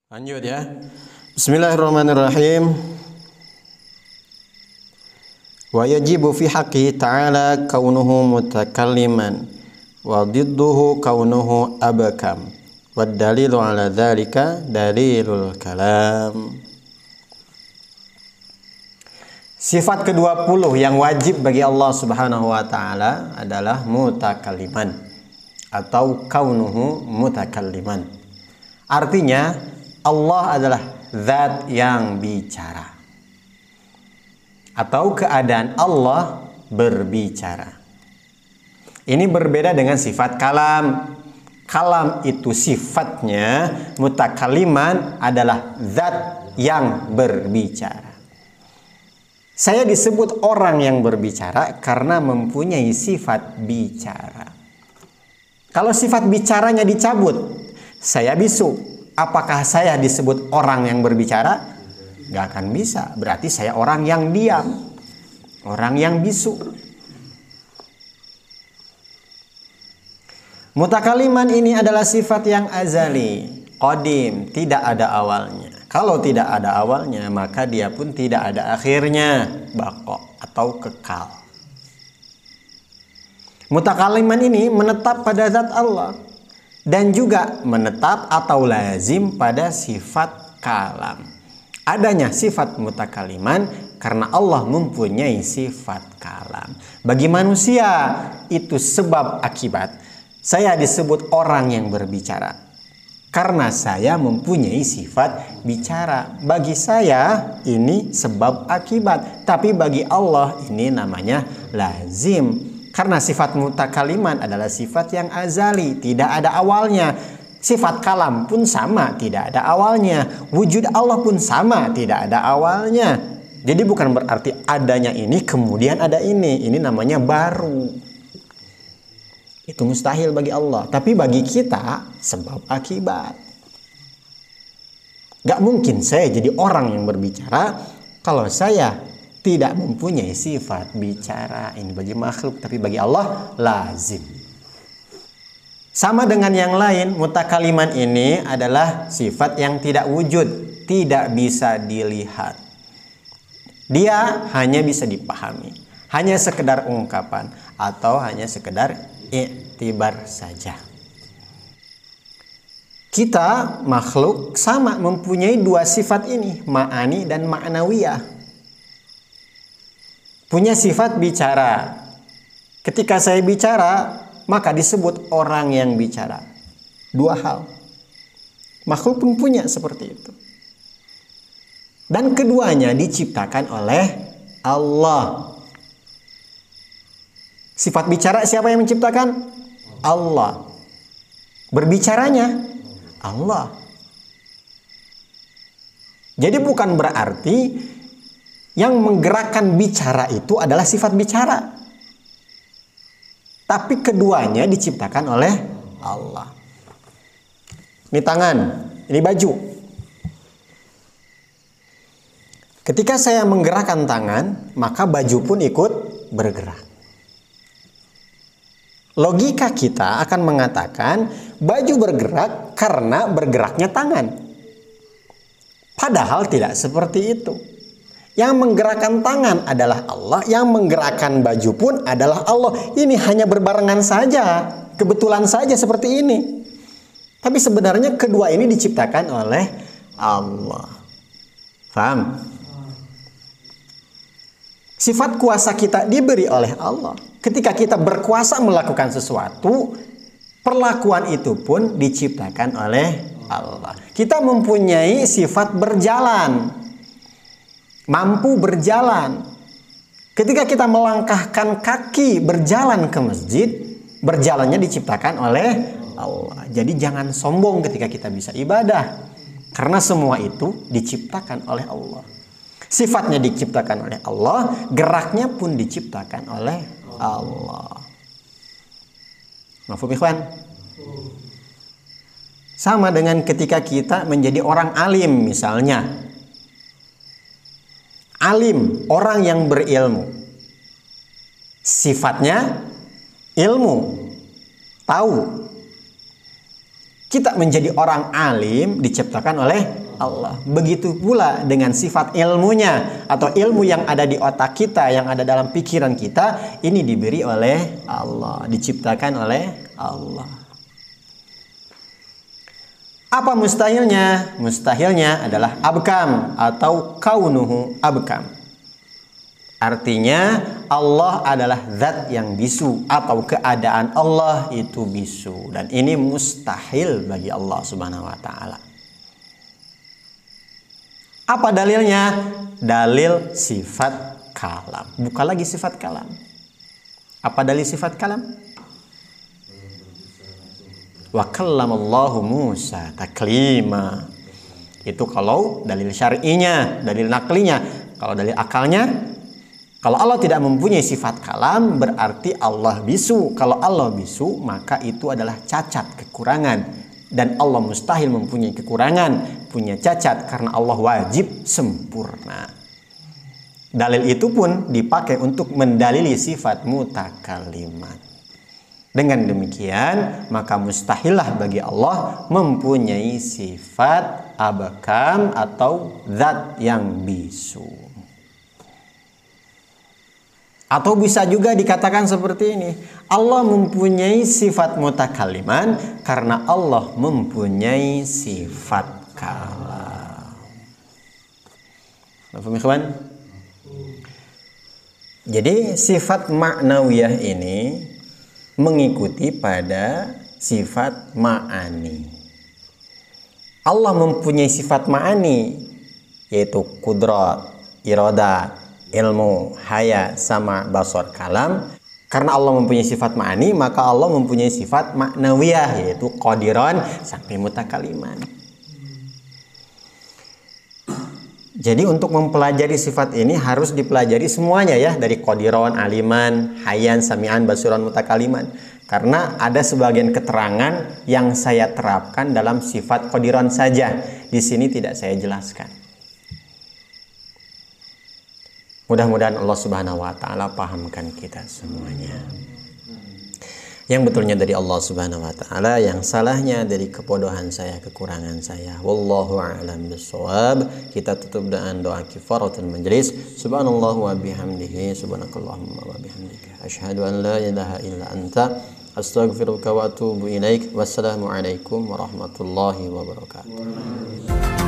Lanjut ya. Bismillahirrahmanirrahim. Wa yajibu fi haqqi ta'ala kaunuhu mutakalliman wa didduhu kaunuhu abkam. Wad dalilu ala dzalika dalilul kalam. Sifat ke-20 yang wajib bagi Allah Subhanahu wa taala adalah mutakalliman atau kaunuhu mutakalliman. Artinya Allah adalah zat yang bicara atau keadaan Allah berbicara. Ini berbeda dengan sifat kalam. Kalam itu sifatnya, mutakalliman adalah zat yang berbicara. Saya disebut orang yang berbicara karena mempunyai sifat bicara. Kalau sifat bicaranya dicabut, saya bisu. Apakah saya disebut orang yang berbicara? Gak akan bisa. Berarti saya orang yang diam, orang yang bisu. Mutakaliman ini adalah sifat yang azali, qadim, tidak ada awalnya. Kalau tidak ada awalnya, maka dia pun tidak ada akhirnya, baqa atau kekal. Mutakaliman ini menetap pada zat Allah dan juga menetap atau lazim pada sifat kalam. Adanya sifat mutakaliman karena Allah mempunyai sifat kalam. Bagi manusia itu sebab akibat. Saya disebut orang yang berbicara karena saya mempunyai sifat bicara. Bagi saya ini sebab akibat, tapi bagi Allah ini namanya lazim. Karena sifat mutakaliman adalah sifat yang azali, tidak ada awalnya. Sifat kalam pun sama, tidak ada awalnya. Wujud Allah pun sama, tidak ada awalnya. Jadi bukan berarti adanya ini kemudian ada ini. Ini namanya baru. Itu mustahil bagi Allah. Tapi bagi kita sebab akibat. Gak mungkin saya jadi orang yang berbicara kalau saya tidak mempunyai sifat bicara. Ini bagi makhluk, tapi bagi Allah lazim. Sama dengan yang lain, mutakaliman ini adalah sifat yang tidak wujud, tidak bisa dilihat. Dia hanya bisa dipahami, hanya sekedar ungkapan atau hanya sekedar iktibar saja. Kita makhluk sama mempunyai dua sifat ini, ma'ani dan ma'nawiyah. Punya sifat bicara. Ketika saya bicara, maka disebut orang yang bicara. Dua hal. Makhluk pun punya seperti itu. Dan keduanya diciptakan oleh Allah. Sifat bicara siapa yang menciptakan? Allah. Berbicaranya Allah. Jadi bukan berarti yang menggerakkan bicara itu adalah sifat bicara. Tapi keduanya diciptakan oleh Allah. Ini tangan, ini baju. Ketika saya menggerakkan tangan, maka baju pun ikut bergerak. Logika kita akan mengatakan baju bergerak karena bergeraknya tangan. Padahal tidak seperti itu. Yang menggerakkan tangan adalah Allah, yang menggerakkan baju pun adalah Allah. Ini hanya berbarengan saja, kebetulan saja seperti ini. Tapi sebenarnya kedua ini diciptakan oleh Allah. Paham? Sifat kuasa kita diberi oleh Allah. Ketika kita berkuasa melakukan sesuatu, perlakuan itu pun diciptakan oleh Allah. Kita mempunyai sifat berjalan. Mampu berjalan. Ketika kita melangkahkan kaki berjalan ke masjid, berjalannya diciptakan oleh Allah. Jadi jangan sombong ketika kita bisa ibadah, karena semua itu diciptakan oleh Allah. Sifatnya diciptakan oleh Allah, geraknya pun diciptakan oleh Allah. Mafhum ikhwan? Sama dengan ketika kita menjadi orang alim misalnya. Alim, orang yang berilmu. Sifatnya ilmu, tahu. Kita menjadi orang alim diciptakan oleh Allah. Begitu pula dengan sifat ilmunya atau ilmu yang ada di otak kita, yang ada dalam pikiran kita, ini diberi oleh Allah, diciptakan oleh Allah. Apa mustahilnya? Mustahilnya adalah abkam atau kaunuhu abkam. Artinya Allah adalah zat yang bisu atau keadaan Allah itu bisu, dan ini mustahil bagi Allah Subhanahu wa taala. Apa dalilnya? Dalil sifat kalam. Bukan lagi sifat kalam. Apa dalil sifat kalam? Wa kallamallahu Musa taklima. Itu kalau dalil syar'inya, dalil naklinya. Kalau dalil akalnya, kalau Allah tidak mempunyai sifat kalam, berarti Allah bisu. Kalau Allah bisu, maka itu adalah cacat, kekurangan. Dan Allah mustahil mempunyai kekurangan, punya cacat, karena Allah wajib sempurna. Dalil itu pun dipakai untuk mendalili sifat mutakalimat. Dengan demikian, maka mustahillah bagi Allah mempunyai sifat abkam atau zat yang bisu. Atau bisa juga dikatakan seperti ini, Allah mempunyai sifat mutakaliman karena Allah mempunyai sifat kalam. Paham ikhwan? Jadi sifat ma'nawiyah ini mengikuti pada sifat ma'ani. Allah mempunyai sifat ma'ani, yaitu kudrat, iradat, ilmu, haya, sama, basar, kalam. Karena Allah mempunyai sifat ma'ani, maka Allah mempunyai sifat ma'nawiyah, yaitu qadiran sampai mutakaliman. Jadi untuk mempelajari sifat ini harus dipelajari semuanya ya, dari qadiran, aliman, hayan, sami'an, basiran, mutakaliman. Karena ada sebagian keterangan yang saya terapkan dalam sifat qadiran saja. Di sini tidak saya jelaskan. Mudah-mudahan Allah Subhanahu wa taala pahamkan kita semuanya. Yang betulnya dari Allah Subhanahu wa taala, yang salahnya dari kebodohan saya, kekurangan saya. Wallahu a'lam bishawab. Kita tutup dengan doa kifaratul majlis. Subhanallah wa bihamdihi, subhanakallahumma wa bihamdika, asyhadu an la ilaha illa anta, astaghfiruka wa atubu ilaik. Wassalamu alaikum warahmatullahi wabarakatuh.